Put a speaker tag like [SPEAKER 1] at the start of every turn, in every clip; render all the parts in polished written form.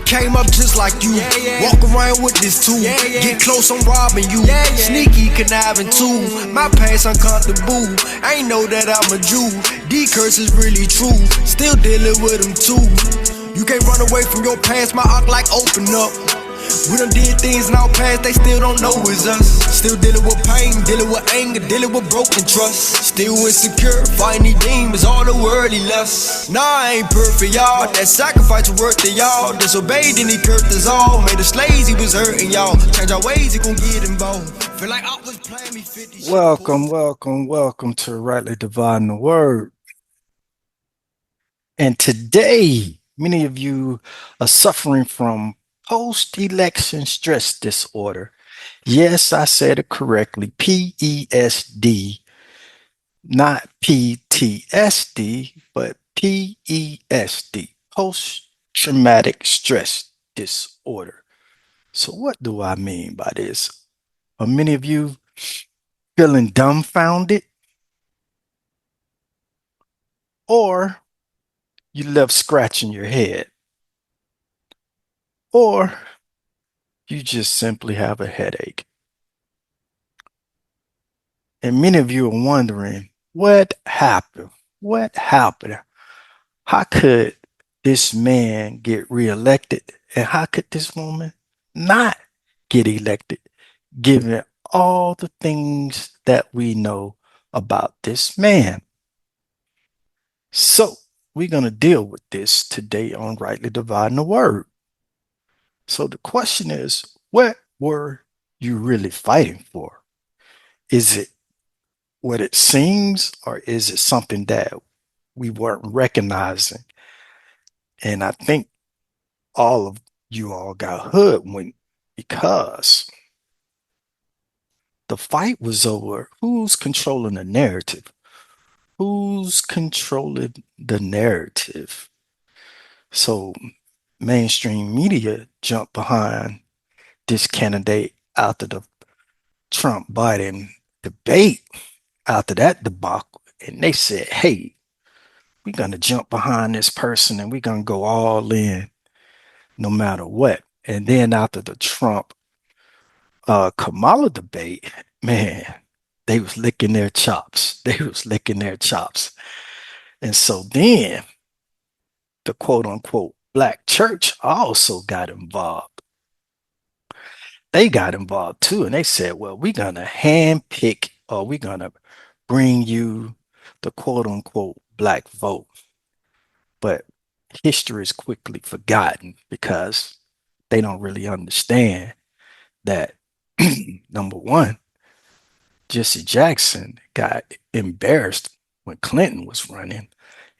[SPEAKER 1] came up just like you. Walk around with this too. Get close, I'm robbing you. Sneaky, conniving too. My past uncomfortable. I ain't know that I'm a Jew. D curse is really true. Still dealing with them too. You can't run away from your past. My arc like open up. We done did things in our past, they still don't know it's us. Still dealing with pain, dealing with anger, dealing with broken trust. Still insecure, fighting these demons, all the worldly lust. Nah, I ain't perfect, y'all. That sacrifice was worth it, y'all. Disobeyed and he cursed us all. Made us slaves, he was hurting y'all. Change our ways, he gon' get involved. Feel like I was playing me 50.
[SPEAKER 2] Welcome to Rightly Dividing the Word. And today, many of you are suffering from post-election stress disorder. Yes, I said it correctly, PESD, not PTSD, but PESD, post-traumatic stress disorder. So what do I mean by this? Are many of you feeling dumbfounded? Or you left scratching your head? Or you just simply have a headache? And many of you are wondering, what happened? What happened? How could this man get reelected? And how could this woman not get elected, given all the things that we know about this man? So, we're going to deal with this today on Rightly Dividing the Word. So, the question is, what were you really fighting for? Is it what it seems, or is it something that we weren't recognizing? And I think all of you all got hoodwinked because the fight was over who's controlling the narrative. Who's controlling the narrative? So mainstream media jumped behind this candidate after the Trump Biden debate, after that debacle, and they said, hey, we're going to jump behind this person and we're going to go all in no matter what. And then after the Trump Kamala debate, man, they was licking their chops. They was licking their chops. And so then the quote unquote black church also got involved. They got involved too. And they said, well, we're going to handpick, or we're going to bring you the quote unquote black vote. But history is quickly forgotten because they don't really understand that number one, Jesse Jackson got embarrassed when Clinton was running.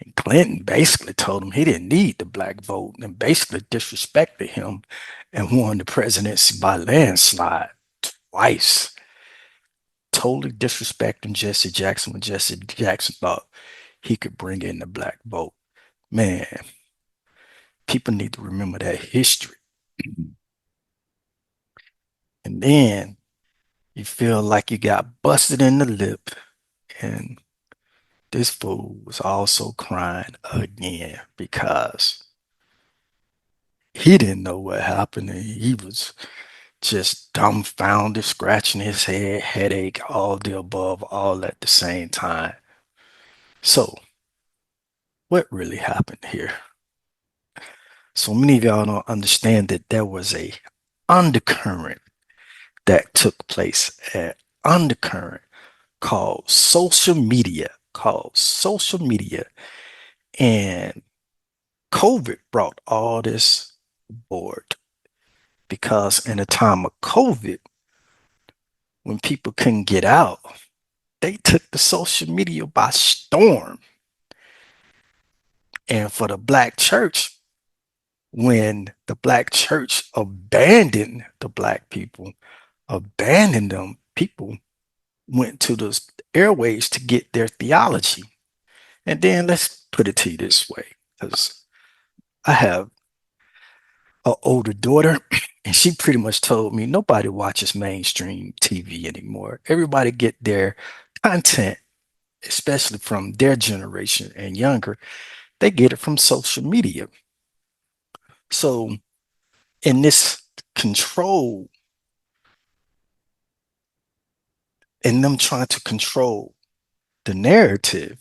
[SPEAKER 2] And Clinton basically told him he didn't need the black vote and basically disrespected him and won the presidency by landslide twice. Totally disrespecting Jesse Jackson when Jesse Jackson thought he could bring in the black vote. Man, people need to remember that history. And then you feel like you got busted in the lip, and this fool was also crying again because he didn't know what happened. And he was just dumbfounded, scratching his head, headache, all the above, all at the same time. So, what really happened here? So many of y'all don't understand that there was a undercurrent that took place, an undercurrent called social media, and COVID brought all this aboard because in a time of COVID, when people couldn't get out, they took the social media by storm. And for the black church, when the black church abandoned the black people, abandoned them, people went to the airways to get their theology. And then let's put it to you this way, because I have an older daughter, and she pretty much told me nobody watches mainstream TV anymore. Everybody get their content, especially from their generation and younger, they get it from social media. So in this control, and them trying to control the narrative,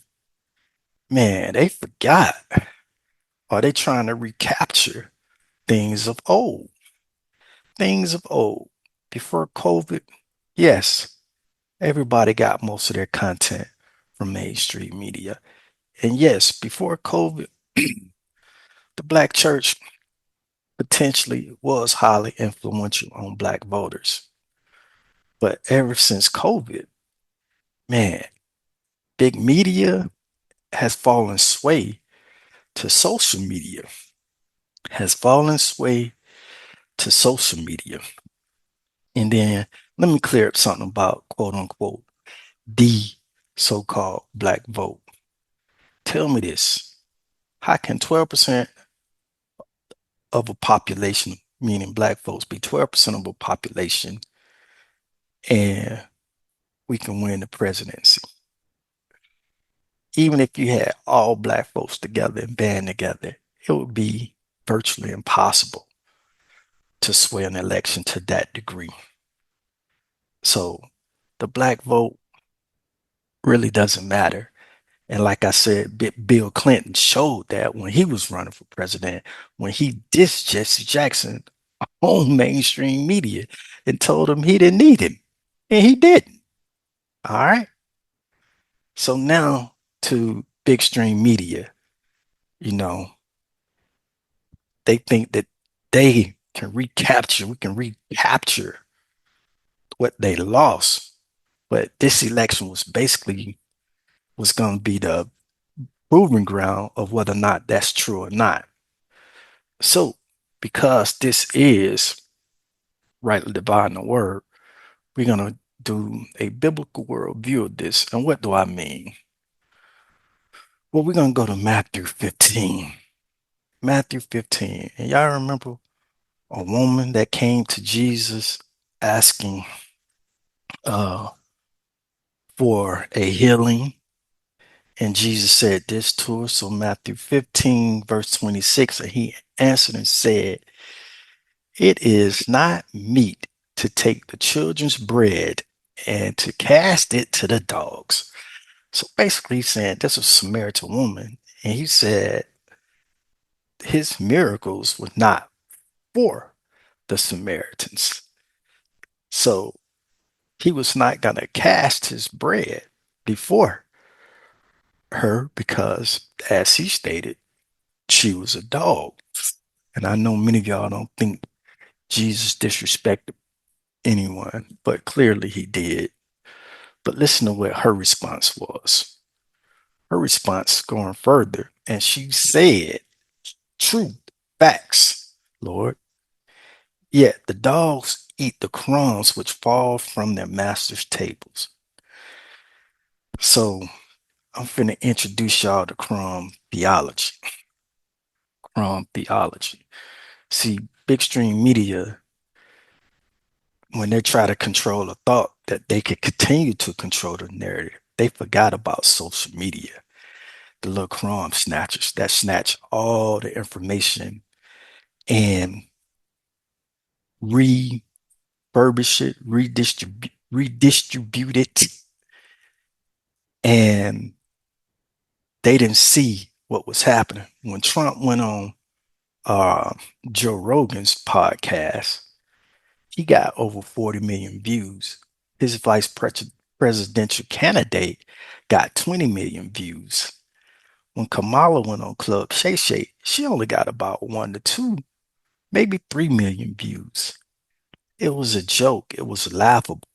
[SPEAKER 2] man, they forgot. Are they trying to recapture things of old? Things of old. Before COVID, yes, everybody got most of their content from mainstream media. And yes, before COVID, the black church potentially was highly influential on black voters. But ever since COVID, man, big media has fallen sway to social media, has fallen sway to social media. And then let me clear up something about quote unquote the so called black vote. Tell me this: how can 12% of a population, meaning black folks, be 12% of a population and we can win the presidency? Even if you had all black folks together and band together, it would be virtually impossible to sway an election to that degree. So the black vote really doesn't matter. And like I said, Bill Clinton showed that when he was running for president, when he dissed Jesse Jackson on mainstream media and told him he didn't need him. And he didn't. All right. So now to big stream media, you know, they think that they can recapture, we can recapture what they lost. But this election was basically was going to be the proving ground of whether or not that's true or not. So because this is rightly dividing the word, we're going to do a biblical worldview of this. And what do I mean? Well, we're going to go to Matthew 15. Matthew 15. And y'all remember a woman that came to Jesus asking for a healing. And Jesus said this to her. So Matthew 15, verse 26, and he answered and said, "It is not meet to take the children's bread and to cast it to the dogs." So basically he's saying this was a Samaritan woman. And he said his miracles were not for the Samaritans. So he was not going to cast his bread before her because, as he stated, she was a dog. And I know many of y'all don't think Jesus disrespected anyone, but clearly he did. But listen to what her response was. Her response going further, and she said, "Truth, facts, Lord. Yet the dogs eat the crumbs which fall from their master's tables." So I'm finna introduce y'all to crumb theology. Crumb theology. See, big stream media, when they try to control a thought that they could continue to control the narrative, they forgot about social media. The little crumb snatchers that snatch all the information and refurbish it, redistribute it, and they didn't see what was happening. When Trump went on Joe Rogan's podcast, he got over 40 million views. His presidential candidate got 20 million views. When Kamala went on Club Shay Shay, she only got about 1 to 2, maybe 3 million views. It was a joke. It was laughable.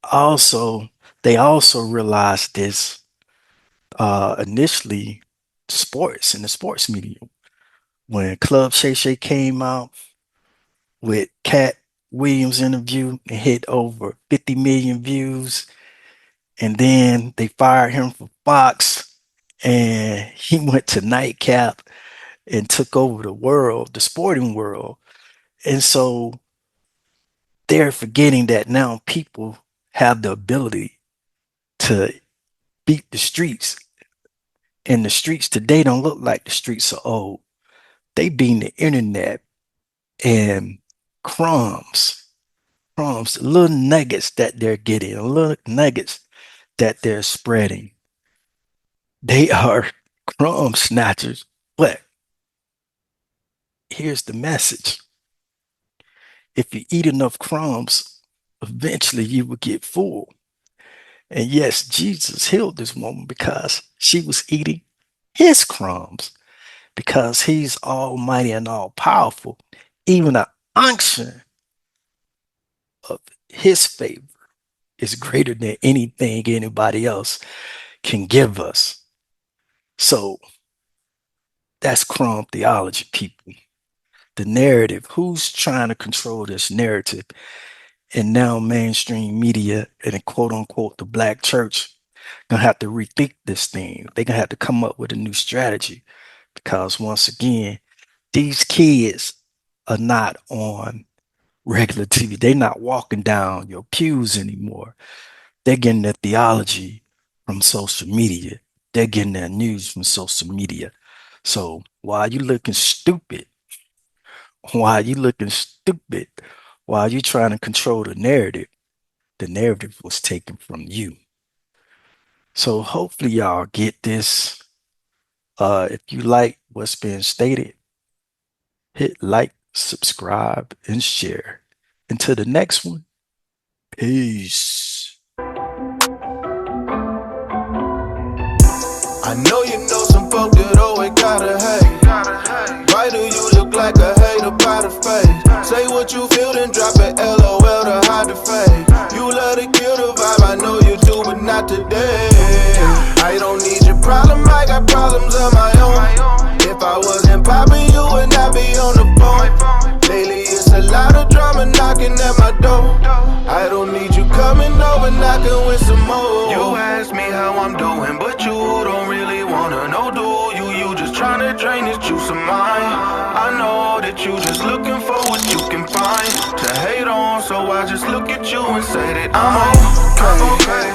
[SPEAKER 2] Also, they also realized this initially sports in the sports media. When Club Shay Shay came out with Cat Williams interview and hit over 50 million views, and then they fired him from Fox and he went to Nightcap and took over the world, the sporting world. And so they're forgetting that now people have the ability to beat the streets. And the streets today don't look like the streets of old. They beat the internet and crumbs, little nuggets that they're getting, little nuggets that they're spreading. They are crumb snatchers. But here's the message: if you eat enough crumbs, eventually you will get full. And yes, Jesus healed this woman because she was eating his crumbs, because he's almighty and all powerful. Even the unction of his favor is greater than anything anybody else can give us. So that's crumb theology, people. The narrative. Who's trying to control this narrative? And now mainstream media and quote unquote the black church gonna have to rethink this thing. They're gonna have to come up with a new strategy, because once again, these kids are not on regular TV. They're not walking down your pews anymore. They're getting their theology from social media. They're getting their news from social media. So while you looking stupid, while you looking stupid, while you trying to control the narrative was taken from you. So hopefully y'all get this. If you like what's being stated, hit like, subscribe, and share. Until the next one, peace.
[SPEAKER 1] I know you know some folk that always gotta hate. Why do you look like a hater by the face? Say what you feel, then drop an LOL to hide the fake. You love to kill the vibe, I know you do, but not today. I don't need your problem, I got problems of my own. If I wasn't popping, you would not be on the phone. Lately it's a lot of drama knocking at my door. I don't need you coming over, knocking with some more. You ask me how I'm doing, but you don't really wanna know, do you? You just tryna drain this juice of mine. I know that you just looking for what you can find to hate on, so I just look at you and say that I'm okay.